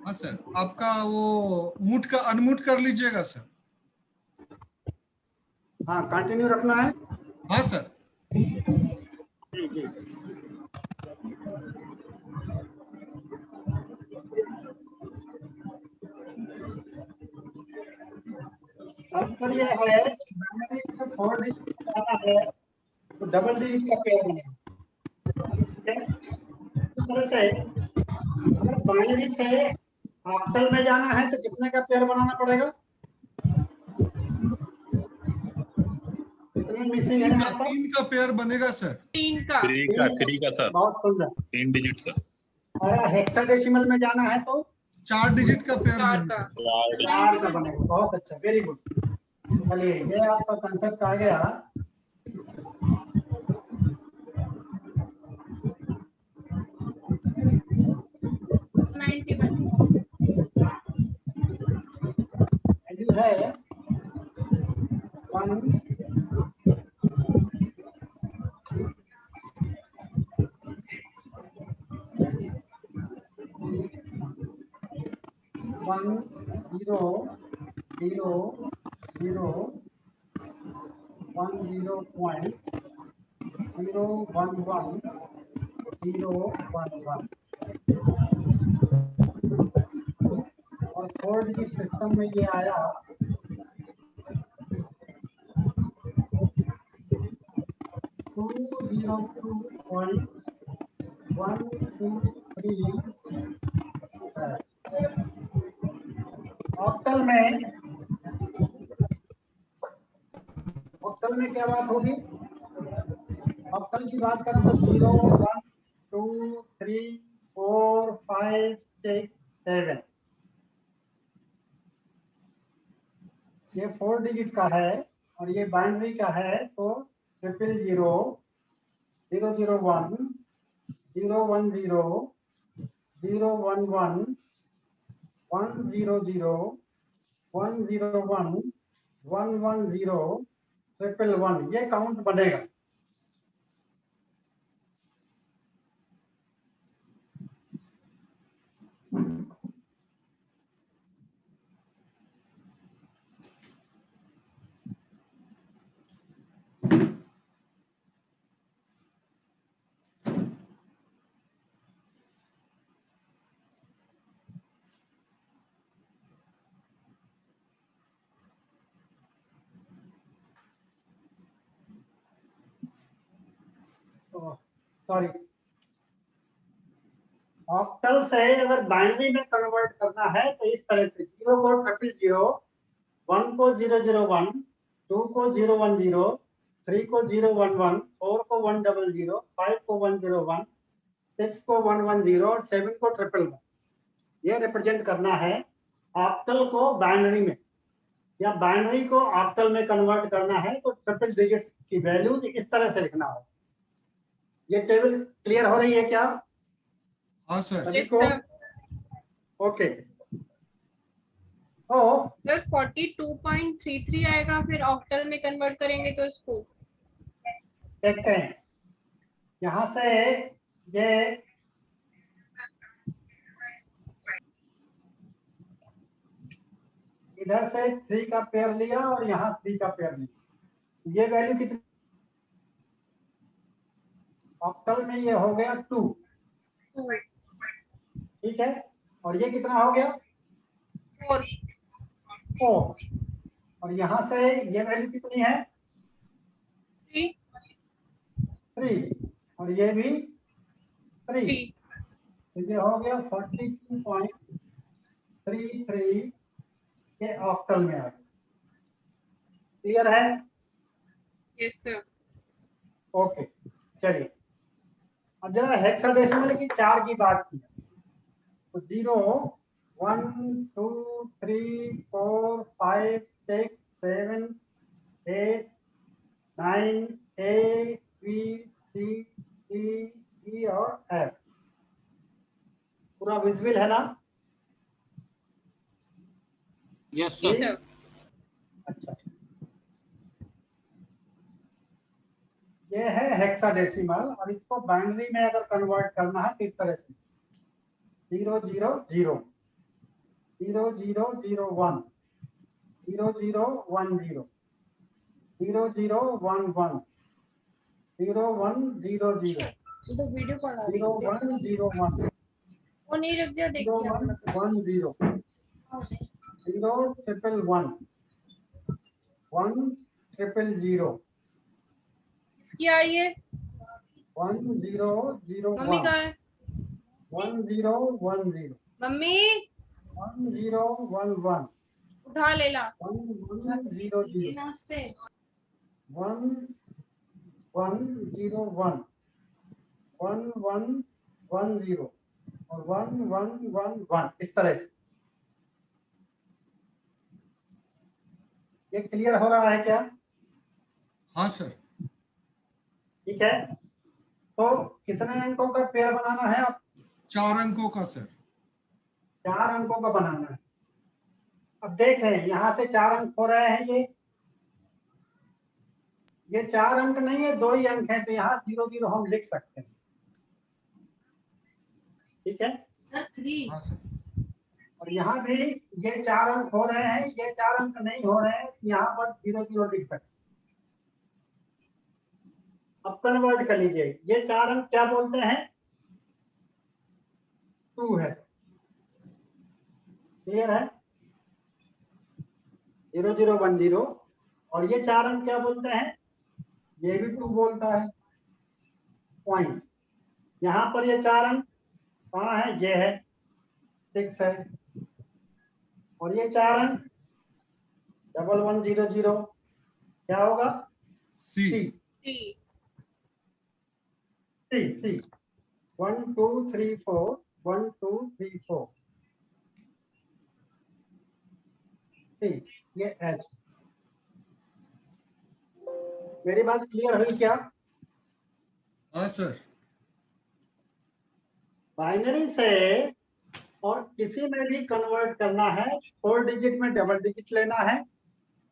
हाँ सर, आपका वो म्यूट का अनम्यूट कर लीजिएगा सर। हाँ, कंटिन्यू रखना है। हाँ सर। जी जी। आंसर ये है, बाइनरी में 4 डिजिट आना है तो डबल डिजिट का पेयर बनेगा। ठीक है, इस तरह से अगर बाइनरी से ऑक्टल में जाना है तो कितने का पेयर बनाना पड़ेगा? कितने मिसिंग है यहाँ पर? 3 का पेयर बनेगा सर। 3 का। 3 का सर, बहुत सुंदर। 3 डिजिट का। और हेक्साडेसिमल में जाना है तो 4 डिजिट का पेयर 4 बनेगा। का। 4 का बनेगा। बहुत अच्छा, वेरी गुड। चलिए, ये आपका कंसेप्ट आ गया। वैल्यू है 1 1 0 0 0 1 0 point 0 1 1 0 1 1 और 4 डिजिट सिस्टम में ये आया 202.123। ऑक्टल में क्या बात होगी? ऑक्टल की बात करें तो 0 1 2 3 4 5 6 7 ये 4 डिजिट का है और ये बाइनरी का है तो 000 001 010 011 100 101 110 111 ये काउंट बनेगा। सॉरी, ऑक्टल से अगर बाइनरी में कन्वर्ट करना है तो इस तरह से 0 को 000, 1 को 001, 2 को 010, 3 को 011, 4 को 100, 5 को 101, 6 को 110 और 7 को 111। ये रिप्रेजेंट करना है ऑक्टल को बाइनरी में, या बाइनरी को ऑक्टल में कन्वर्ट करना है तो ट्रिपल डिजिट्स की वैल्यूज इस तरह से लिखना हो। ये टेबल क्लियर हो रही है क्या? हाँ सर। सभी को? ओके। तो सर 42.33 आएगा, फिर ऑक्टल में कन्वर्ट करेंगे तो इसको देखते हैं। यहाँ से ये इधर से 3 का पेयर लिया और यहाँ 3 का पेयर लिया, ये वैल्यू कितनी? ऑक्टल में ये हो गया 2, ठीक है, और ये कितना हो गया? 4। और यहाँ से ये वैल्यू कितनी है? 3 और ये भी 3, तो ये हो गया 42.33 के ऑक्टल में आ गया। क्लियर है? Yes sir. ओके, चलिए अब जरा हेक्साडेसिमल की 4 की बात की तो 0 1 2 3 4 5 6 7 8 9 A B C D E और F पूरा विजिबल है ना? Yes sir. अच्छा, ये है हेक्साडेसिमल और इसको बाइनरी में अगर कन्वर्ट करना है तो इस तरह से 0 0 0 0 0 0 1 0 0 1 0 0 0 1 1 0 1 0 0 तो वीडियो कॉल आ रही 0 है 1 0 1 वो नहीं रुक गया 0 देखिए 1 1 0 0 triple 1 1 triple 0 इसकी आ रही है 1 0 0 मम्मी 1 कहाँ है 1 0 1 0 मम्मी 1 0 1 1 उठा ले ला 1 1 0 0 नमस्ते 1 1 0 1 1 1 1 0 और 1 1 1 1 इस तरह से। ये क्लियर हो रहा है क्या? हाँ सर। ठीक है, तो कितने अंकों का पेयर बनाना है आप? 4 अंकों का सर। 4 अंकों का बनाना है। अब देखें यहाँ से 4 अंक हो रहे हैं, ये 4 अंक नहीं है, 2 ही अंक है, तो यहाँ 0 0 हम लिख सकते हैं। ठीक है, हाँ सर। और यहाँ भी ये 4 अंक हो रहे हैं, ये 4 अंक नहीं हो रहे हैं, यहाँ पर 0 0 लिख सकते हैं। अब कन्वर्ट कर लीजिए, ये 4 अंक क्या बोलते हैं? 2 है। क्लियर है? 0 0 1 0 और ये 4 अंक क्या बोलते हैं? ये भी 2 बोलता है। पॉइंट यहाँ पर ये 4 अंक कहाँ है? ये है, 6 है। और ये 4 अंक 1 1 0 0 क्या होगा? सी। सी 1 2 3 4 1 2 3 4 सी, ये एच। मेरी बात क्लियर हुई क्या? हाँ सर। बाइनरी से और किसी में भी कन्वर्ट करना है, 4 डिजिट में डबल डिजिट लेना है,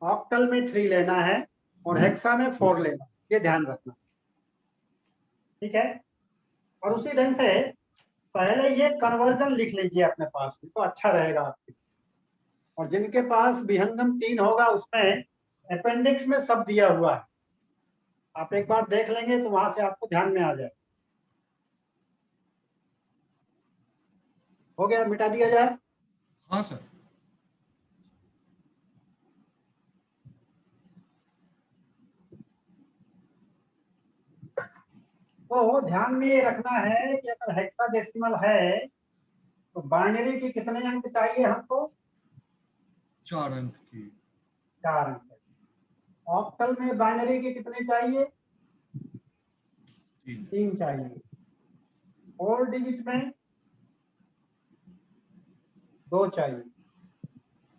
ऑक्टल में 3 लेना है और हेक्सा में 4 लेना है, ये ध्यान रखना। ठीक है, और उसी ढंग से पहले ये कन्वर्जन लिख लीजिए अपने पास में, तो अच्छा रहेगा आपके। और जिनके पास विहंगम 3 होगा उसमें अपेंडिक्स में सब दिया हुआ है, आप एक बार देख लेंगे तो वहां से आपको ध्यान में आ जाए। हो गया, मिटा दिया जाए। हाँ सर। तो ध्यान में ये रखना है कि अगर हेक्साडेसिमल है तो बाइनरी के कितने अंक चाहिए हमको? 4 अंक की। 4 अंक। ऑक्टल में बाइनरी के कितने चाहिए? 3 चाहिए। 4 डिजिट में 2 चाहिए,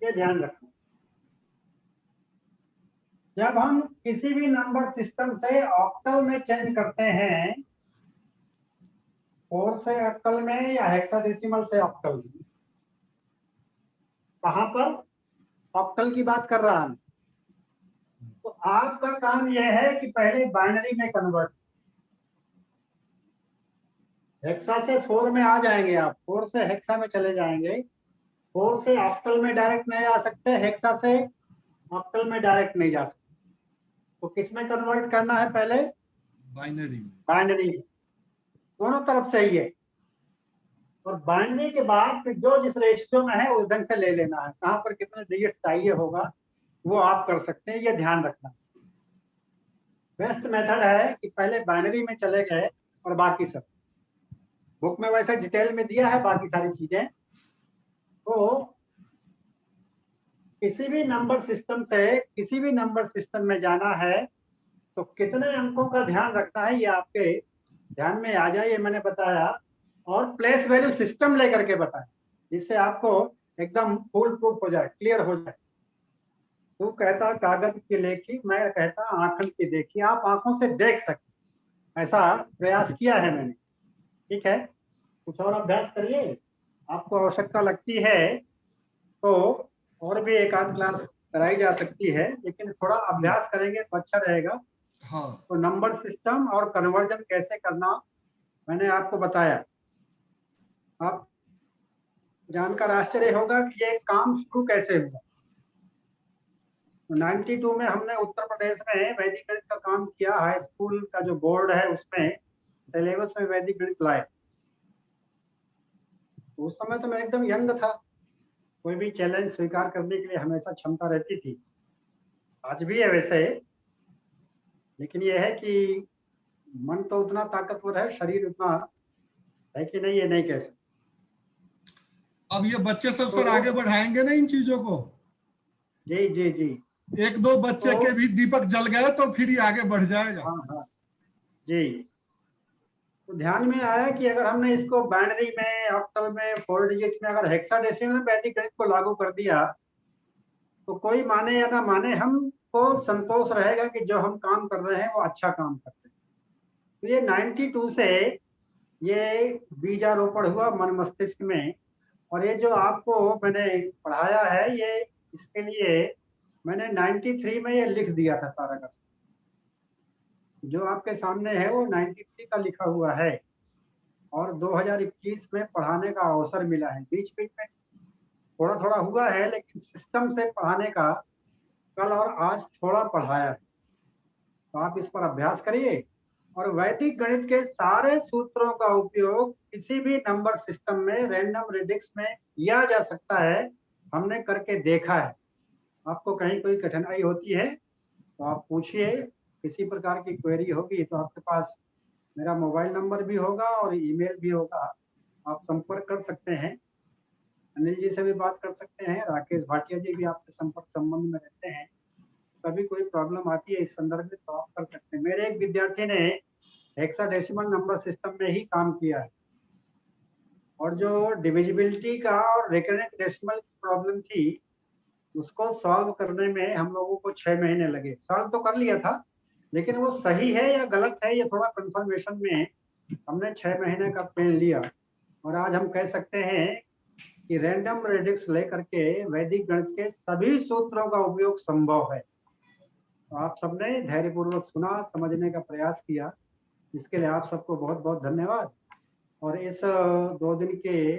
ये ध्यान रखना। जब हम किसी भी नंबर सिस्टम से ऑक्टल में चेंज करते हैं, 4 से ऑक्टल में या हेक्साडेसिमल से ऑक्टल में, कहां पर ऑक्टल की बात कर रहा हूं, तो आपका काम यह है कि पहले बाइनरी में कन्वर्ट। हेक्सा से 4 में आ जाएंगे आप, 4 से हेक्सा में चले जाएंगे, 4 से ऑक्टल में डायरेक्ट नहीं आ सकते, हेक्सा से ऑक्टल में डायरेक्ट नहीं जा सकते, तो किस में कन्वर्ट करना है? पहले बाइनरी में। बाइनरी, दोनों तरफ से ही है। और बाइनरी के बाद फिर जो जिस रेशियो में है उस ढंग से ले लेना है, कहां पर कितने डिजिट चाहिए होगा वो आप कर सकते हैं, ये ध्यान रखना। बेस्ट मेथड है कि पहले बाइनरी में चले गए और बाकी सब बुक में वैसे डिटेल में दिया है बाकी सारी चीजें। तो किसी भी नंबर सिस्टम से किसी भी नंबर सिस्टम में जाना है तो कितने अंकों का ध्यान रखना है, ये आपके ध्यान में आ जाए, ये मैंने बताया। और प्लेस वैल्यू सिस्टम लेकर के बताया, जिससे आपको एकदम फुल प्रूफ हो जाए, क्लियर हो जाए। तू कहता कागज की लेखी, मैं कहता आंखन की देखी। आप आंखों से देख सकते, ऐसा प्रयास किया है मैंने। ठीक है, कुछ और अभ्यास करिए, आपको आवश्यकता लगती है तो और भी एक आध क्लास कराई जा सकती है, लेकिन थोड़ा अभ्यास करेंगे तो अच्छा रहेगा। हाँ। तो नंबर सिस्टम और कन्वर्जन कैसे करना मैंने आपको बताया। आप जानकर आश्चर्य होगा कि ये काम शुरू कैसे हुआ। 92 में हमने उत्तर प्रदेश में वैदिक गणित का काम किया। हाई स्कूल का जो बोर्ड है उसमें सिलेबस में वैदिक गणित लाए। उस समय तो मैं एकदम यंग था, कोई भी चैलेंज स्वीकार करने के लिए हमेशा क्षमता रहती थी, आज भी है वैसे। लेकिन यह है कि मन तो उतना ताकतवर है, शरीर उतना है कि नहीं, ये नहीं कह सकते। अब ये बच्चे सब सर आगे बढ़ाएंगे ना इन चीजों को। जी जी जी। एक दो बच्चे के भी दीपक जल गए तो फिर ये आगे बढ़ जाएगा। हाँ हाँ जी। तो ध्यान में आया कि अगर हमने इसको बाइनरी में, ऑक्टल में, 4 डिजिट में, अगर हेक्साडेसिमल में वैदिक गणित को लागू कर दिया तो कोई माने या ना माने हमको संतोष रहेगा कि जो हम काम कर रहे हैं वो अच्छा काम कर रहे हैं। तो ये 92 से ये बीजारोपण हुआ मन मस्तिष्क में। और ये जो आपको मैंने पढ़ाया है, ये इसके लिए मैंने 93 में ये लिख दिया था सारा का सारा। जो आपके सामने है वो 93 का लिखा हुआ है और 2021 में पढ़ाने का अवसर मिला है। बीच बीच में थोड़ा थोड़ा हुआ है, लेकिन सिस्टम से पढ़ाने का कल और आज थोड़ा पढ़ाया है। तो आप इस पर अभ्यास करिए और वैदिक गणित के सारे सूत्रों का उपयोग किसी भी नंबर सिस्टम में, रैंडम रेडिक्स में किया जा सकता है। हमने करके देखा है। आपको कहीं कोई कठिनाई होती है तो आप पूछिए, किसी प्रकार की क्वेरी होगी तो आपके पास मेरा मोबाइल नंबर भी होगा और ईमेल भी होगा, आप संपर्क कर सकते हैं। अनिल जी से भी बात कर सकते हैं, राकेश भाटिया जी भी आपके संपर्क संबंध में रहते हैं। कभी कोई प्रॉब्लम आती है इस संदर्भ में तो आप कर सकते हैं। मेरे एक विद्यार्थी ने हेक्साडेसिमल नंबर सिस्टम में ही काम किया है और जो डिविजिबिलिटी का और रिकरेंट डेसिमल प्रॉब्लम थी उसको सॉल्व करने में हम लोगों को 6 महीने लगे। सॉल्व तो कर लिया था, लेकिन वो सही है या गलत है ये थोड़ा कंफर्मेशन में हमने 6 महीने का पेन लिया। और आज हम कह सकते हैं कि रैंडम रेडिक्स लेकर के वैदिक गणित के सभी सूत्रों का उपयोग संभव है। तो आप सबने धैर्यपूर्वक सुना, समझने का प्रयास किया, इसके लिए आप सबको बहुत बहुत धन्यवाद। और इस 2 दिन के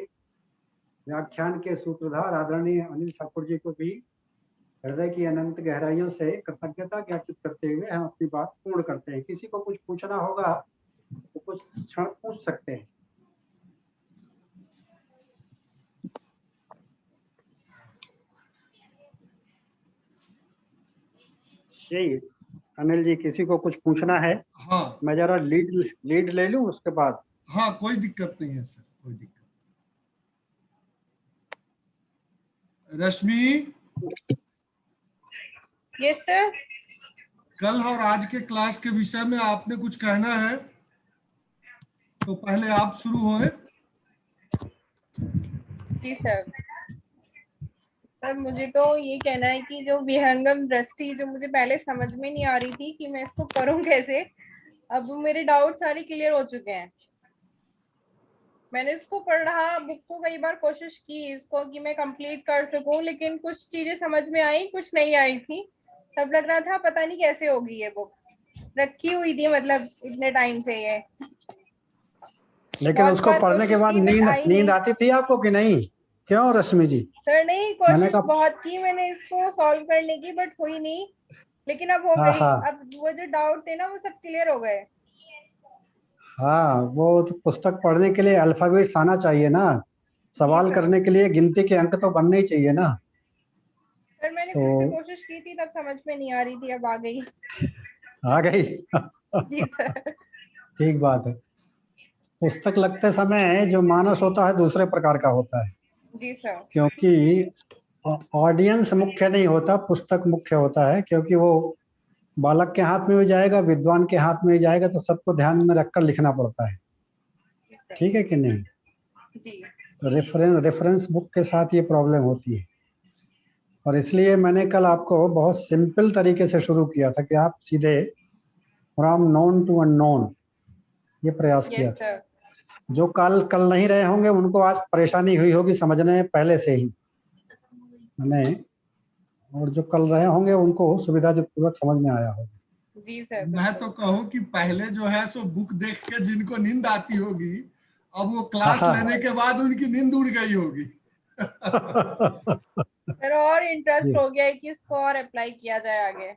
व्याख्यान के सूत्रधार आदरणीय अनिल ठाकुर जी को भी हृदय की अनंत गहराइयों से कृतज्ञता ज्ञापित करते हुए हम अपनी बात पूर्ण करते हैं। किसी को कुछ पूछना होगा तो कुछ क्षण पूछ सकते हैं। यही अनिल जी, किसी को कुछ पूछना है? हाँ मैं जरा लीड ले लूं उसके बाद। हाँ, कोई दिक्कत नहीं है सर, कोई दिक्कत। रश्मि, यस सर। कल और आज के क्लास के विषय में आपने कुछ कहना है तो पहले आप शुरू होए। जी सर। सर मुझे तो ये कहना है कि जो विहंगम दृष्टि जो मुझे पहले समझ में नहीं आ रही थी कि मैं इसको करूं कैसे, अब मेरे डाउट सारे क्लियर हो चुके हैं। मैंने इसको पढ़ा, बुक को कई बार कोशिश की इसको कि मैं कंप्लीट कर सकूं, लेकिन कुछ चीजें समझ में आई, कुछ नहीं आई थी। तब लग रहा था पता नहीं कैसे होगी ये बुक, रखी हुई थी मतलब इतने टाइम से ये। लेकिन बहुत उसको बार पढ़ने के कोशिश बाद की, but आई नींद नहीं। आती थी आपको कि नहीं? क्यों रश्मि जी? सर नहीं, कोशिश बहुत की मैंने इसको सॉल्व करने की, बट हुई नहीं। लेकिन अब हो गई। अब वो जो डाउट थे ना वो सब क्लियर हो गए। हाँ, वो तो पुस्तक पढ़ने के लिए अल्फाबेट्स आना चाहिए ना, सवाल करने के लिए गिनती के अंक तो बनने ही चाहिए ना। सर मैंने खुद से कोशिश की थी, तब समझ में नहीं आ रही थी, अब आ गई। आ गई? जी सर। ठीक बात है। पुस्तक लगते समय जो मानस होता है दूसरे प्रकार का होता है। जी सर। क्योंकि ऑडियंस मुख्य नहीं होता, पुस्तक मुख्य होता है। क्योंकि वो बालक के हाथ में भी जाएगा, विद्वान के हाथ में भी जाएगा, तो सबको ध्यान में रखकर लिखना पड़ता है। ठीक है कि नहीं? जी। रेफरेंस बुक के साथ ये प्रॉब्लम होती है। और इसलिए मैंने कल आपको बहुत सिंपल तरीके से शुरू किया था कि आप सीधे फ्रॉम नोन टू अननोन ये प्रयास किया था। जो कल नहीं रहे होंगे उनको आज परेशानी हुई होगी समझने में पहले से ही मैंने, और जो कल रहे होंगे उनको सुविधा जो पूर्वक समझ में आया होगा। जी सर। मैं तो कहूँ कि पहले जो है सो बुक देख के जिनको नींद आती होगी, अब वो क्लास लेने के बाद उनकी नींद उड़ गई होगी। सर और इंटरेस्ट जी। हो गया है कि इसको और अप्लाई किया जाए आगे।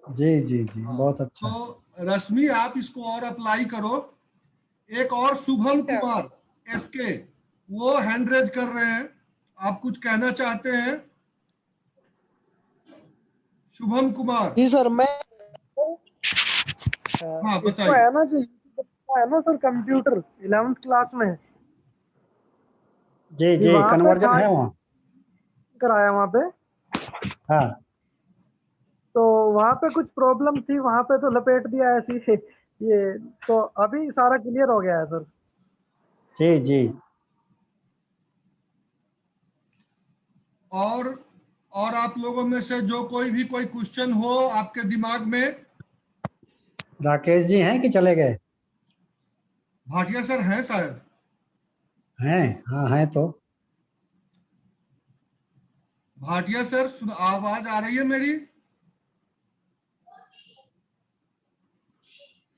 जी जी जी, बहुत अच्छा। तो रश्मि आप इसको और अप्लाई करो। एक और शुभम जी सर। कुमार एसके, वो हैंड रेज कर रहे हैं, आप कुछ कहना चाहते हैं? शुभम कुमार। जी सर, मैं हाँ इसको बताइए। है ना जो है ना सर, कंप्यूटर 11th क्लास में जी जी, वहाँ पे कन्वर्जन था, है वहाँ। कराया वहाँ पे, हाँ तो वहाँ पे कुछ प्रॉब्लम थी, वहाँ पे तो लपेट दिया ऐसी ये, तो अभी सारा क्लियर हो गया है सर। जी जी। और आप लोगों में से जो कोई भी कोई क्वेश्चन हो आपके दिमाग में? राकेश जी हैं कि चले गए? भाटिया सर हैं शायद। हैं, हाँ हैं तो। भाटिया सर आवाज आ रही है मेरी?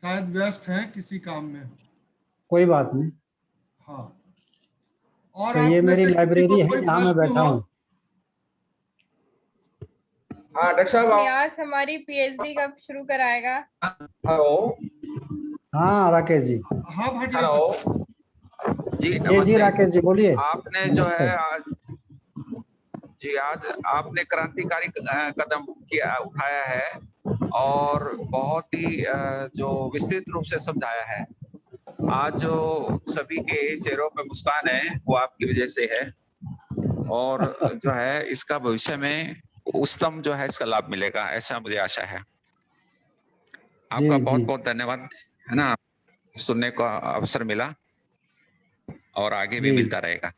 शायद व्यस्त हैं किसी काम में। कोई बात नहीं। हाँ, और तो आप ये में मेरी से किसी को लाइब्रेरी है कोई जहाँ मैं प्रश्न बैठा हो? हूँ। हाँ डॉक्टर साहब आप। न्यास हमारी पीएचडी कब शुरू कराएगा? हेलो। हाँ राकेश जी। हाँ भाटिया सर। हेलो जी, जी नमस्ते। राकेश जी बोलिए। आपने जो नमस्ते। है आज जी, आज आपने क्रांतिकारी कदम किया उठाया है और बहुत ही जो विस्तृत रूप से समझाया है। आज जो सभी के चेहरों पे मुस्कान है वो आपकी वजह से है, और जो है इसका भविष्य में उच्चतम जो है इसका लाभ मिलेगा, ऐसा मुझे आशा है। आपका बहुत बहुत धन्यवाद, है ना, सुनने का अवसर मिला और आगे भी मिलता रहेगा।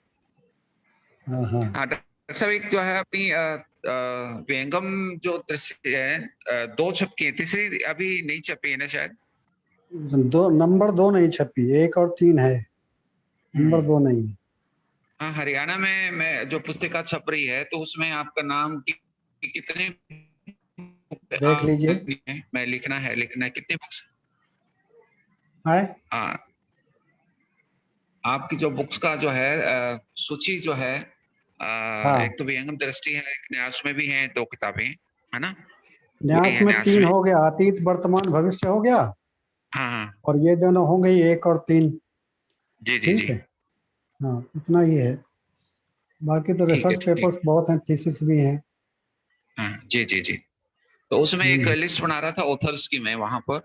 हाँ डॉक्टर साहब, एक जो है अपनी विहंगम जो दृश्य है, 2 छपी है, तीसरी अभी नहीं छपी है ना शायद? नंबर 2 नहीं छपी, 1 और 3 है, नंबर 2 नहीं है। हाँ, हरियाणा में मैं जो पुस्तिका छप रही है तो उसमें आपका नाम कितने देख लीजिए। मैं लिखना है कितने बुक्स है? हाँ, आपकी जो बुक्स का जो है सूची जो है, एक तो विहंगम दृष्टि है, एक न्यास में भी है 2 किताबें, है ना? न्यास में 3 हो गया, अतीत वर्तमान भविष्य हो गया। हाँ और ये दोनों हो गई 1 और 3। जी जी ठीक जी। है, हाँ इतना ही है। बाकी तो ठीक है, रिसर्च पेपर्स बहुत हैं, थीसिस भी हैं। हाँ जी जी जी। तो उसमें एक लिस्ट बना रहा था ऑथर्स की मैं, वहां पर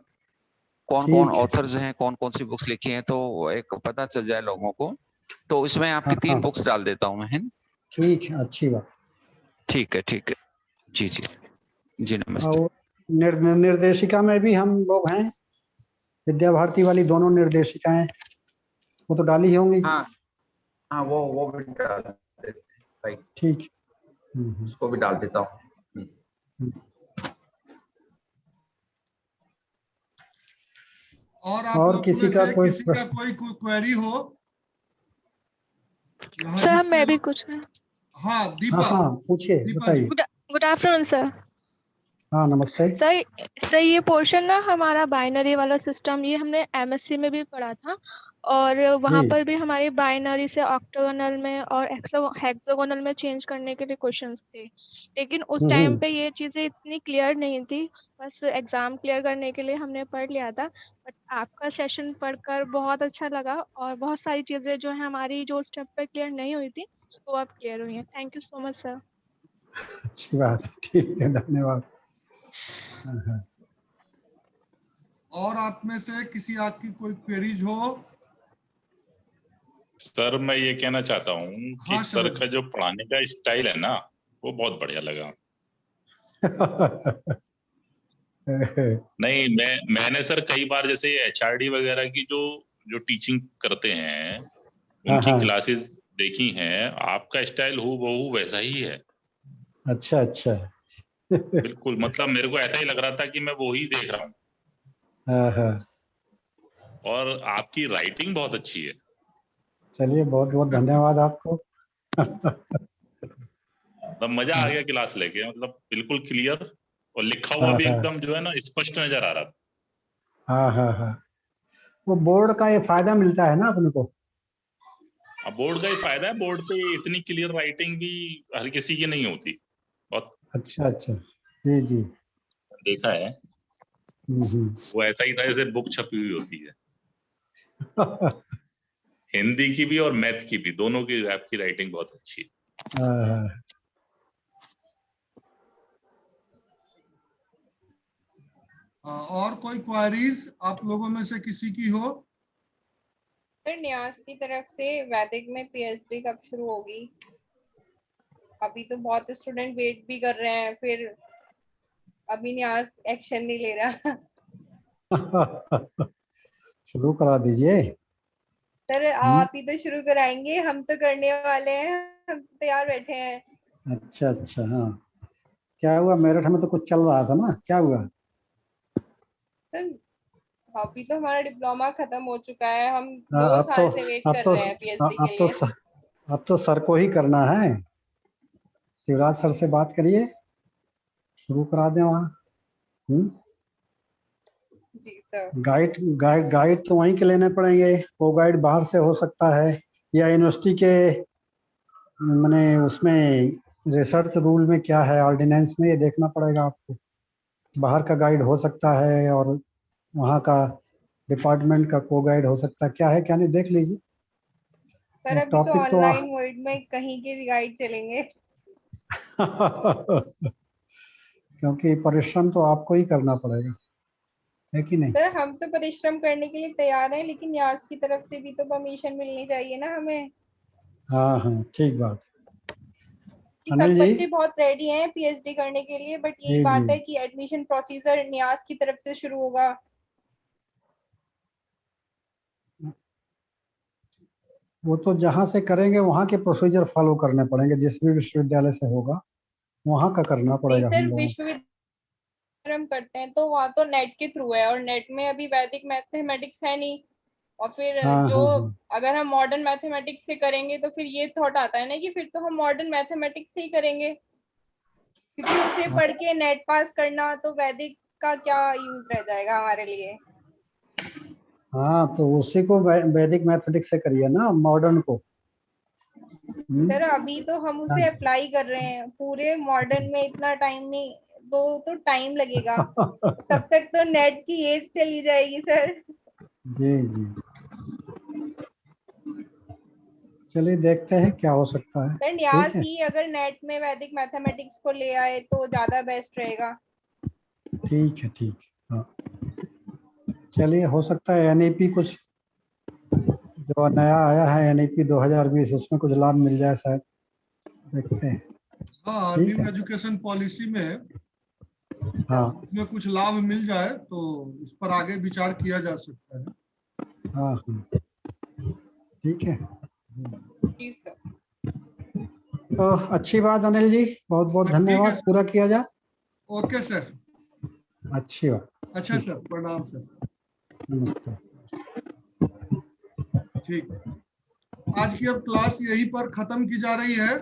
कौन कौन ठीक है। ऑथर्स हैं, कौन कौन सी बुक्स लिखी हैं, तो एक पता चल जाए लोगों को। तो इसमें आपकी 3 बुक्स डाल देता हूँ मैं, है? ठीक है, अच्छी बात। ठीक है जी जी जी, नमस्ते। और निर्देशिका में भी हम लोग हैं, विद्या भारती वाली दोनों निर्देशिकाएं वो तो डाली ही होंगी। हाँ हाँ, वो भी डाल देते हैं, राइट। ठीक, उसको भी डाल देता हूँ। और आप और लोगों किसी में का से कोई किसी का प्रश्न? कोई क्वेरी हो? सर मैं भी कुछ है। हाँ दीपा। हाँ पूछिए, दीपा जी। बताइए। Good afternoon sir. हाँ नमस्ते। सर ये पोर्शन ना हमारा बाइनरी वाला सिस्टम, ये हमने एमएससी में भी पढ़ा था, और वहाँ जी। पर भी हमारी बाइनरी से ऑक्टागोनल में और हेक्सागोनल में चेंज करने के लिए क्वेश्चंस थे, लेकिन उस टाइम पे ये चीज़ें इतनी क्लियर नहीं थी, बस एग्जाम क्लियर करने के लिए हमने पढ़ लिया था। बट आपका सेशन पढ़कर बहुत अच्छा लगा, और बहुत सारी चीज़ें जो है हमारी जो स्टेप पे क्लियर नहीं हुई थी वो अब क्लियर हुई हैं। Thank you so much sir. अच्छी बात, ठीक है, धन्यवाद। और आप में से किसी आपकी कोई क्वेरीज हो? सर मैं ये कहना चाहता हूँ कि सर का जो पढ़ाने का स्टाइल है ना वो बहुत बढ़िया लगा। नहीं, मैंने सर कई बार जैसे एचआरडी वगैरह की जो टीचिंग करते हैं उनकी क्लासेस देखी हैं, आपका स्टाइल हूबहू वैसा ही है। अच्छा अच्छा। बिल्कुल, मतलब मेरे को ऐसा ही लग रहा था कि मैं वो ही देख रहा हूँ। और आपकी राइटिंग बहुत अच्छी है। चलिए, बहुत बहुत धन्यवाद आपको। मतलब मजा आ गया क्लास लेके, मतलब बिल्कुल क्लियर और लिखा हुआ भी एकदम जो है ना स्पष्ट नजर आ रहा था। हाँ, वो बोर्ड का ये फायदा मिलता है ना अपने को। अब बोर्ड का ही फायदा है, बोर्ड पे इतनी क्लियर राइटिंग भी हर किसी की नहीं होती। बहुत अच्छा अच्छा, जी जी। देखा है, हम्म। वो ऐसा ही था जैसे बुक छपी हुई होती है। हिंदी की भी और मैथ की भी, दोनों की आपकी राइटिंग बहुत अच्छी है। हाँ, और कोई क्वारीज आप लोगों में से किसी की हो? सर न्यास की तरफ से वैदिक में पीएचडी कब शुरू होगी? अभी तो बहुत स्टूडेंट वेट भी कर रहे हैं, फिर अभी न्यास एक्शन नहीं ले रहा। शुरू करा दीजिए। सर आप ही तो शुरू कराएंगे, हम तो करने वाले हैं, हम तो तैयार बैठे हैं। अच्छा अच्छा, हाँ। क्या हुआ, मेरठ में तो कुछ चल रहा था ना, क्या हुआ? सर अभी तो हमारा डिप्लोमा खत्म हो चुका है, हम हाँ, 2 साल से वेट कर रहे हैं पीएचडी के लिए। अब तो सर को ही करना है। शिवराज सर से बात करिए, शुरू करा दें वहाँ। जी सर। गाइड तो वहीं के लेने पड़ेंगे, वो गाइड बाहर से हो सकता है या यूनिवर्सिटी के माने उसमें रिसर्च रूल में क्या है, ऑर्डिनेंस में, ये देखना पड़ेगा आपको। बाहर का गाइड हो सकता है और वहाँ का डिपार्टमेंट का को गाइड हो सकता है, क्या है क्या नहीं देख लीजिए। सर अभी तो ऑनलाइन मोड में कहीं के भी गाइड चलेंगे। क्योंकि परिश्रम तो आपको ही करना पड़ेगा, है कि नहीं? सर हम तो परिश्रम करने के लिए तैयार हैं, लेकिन न्यास की तरफ से भी तो परमिशन मिलनी चाहिए ना हमें। हाँ हाँ, ठीक बात। सब अनिल बच्चे जी, बहुत रेडी हैं पीएचडी करने के लिए, बट यही जी बात जी, है कि एडमिशन प्रोसीजर न्यास की तरफ से शुरू होगा। वो तो जहाँ से करेंगे वहाँ के प्रोसीजर फॉलो करने पड़ेंगे, जिस भी विश्वविद्यालय से होगा वहाँ का करना नहीं पड़ेगा हम सर, लोगों को। विश्वविद्यालय हम करते हैं तो वहाँ तो नेट के थ्रू है, और नेट में अभी वैदिक मैथमेटिक्स है नहीं। और फिर हाँ जो हाँ हाँ, अगर हम मॉडर्न मैथमेटिक्स से करेंगे तो फिर ये थॉट आता है ना कि फिर तो हम मॉडर्न मैथमेटिक्स से ही करेंगे, क्योंकि उसे पढ़ के नेट पास करना तो वैदिक का क्या यूज रह जाएगा हमारे लिए। हाँ तो उसी को वैदिक मैथमेटिक्स से करिए ना, मॉडर्न को। सर अभी तो हम उसे अप्लाई कर रहे हैं, पूरे मॉडर्न में इतना टाइम नहीं, तो टाइम लगेगा। तब तक तो नेट की एज चली जाएगी सर। जी जी, चलिए देखते हैं क्या हो सकता है। सर ठीक न्यास है, ही अगर नेट में वैदिक मैथमेटिक्स को ले आए तो ज्यादा बेस्ट रहेगा। ठीक है, ठीक है, हाँ। चलिए, हो सकता है एनईपी कुछ जो नया आया है, एनईपी 2020, उसमें कुछ लाभ मिल जाए शायद, देखते हैं। हाँ, ठीक न्यू है, एजुकेशन पॉलिसी में हाँ उसमें कुछ लाभ मिल जाए तो इस पर आगे विचार किया जा सकता है। हाँ हाँ, ठीक है। जी सर। तो अच्छी बात अनिल जी, बहुत बहुत ठीक है धन्यवाद, सर। पूरा किया जाए। Okay sir. अच्छी बात, अच्छा सर, प्रणाम सर। नमस्ते। ठीक, आज की अब क्लास यहीं पर खत्म की जा रही है।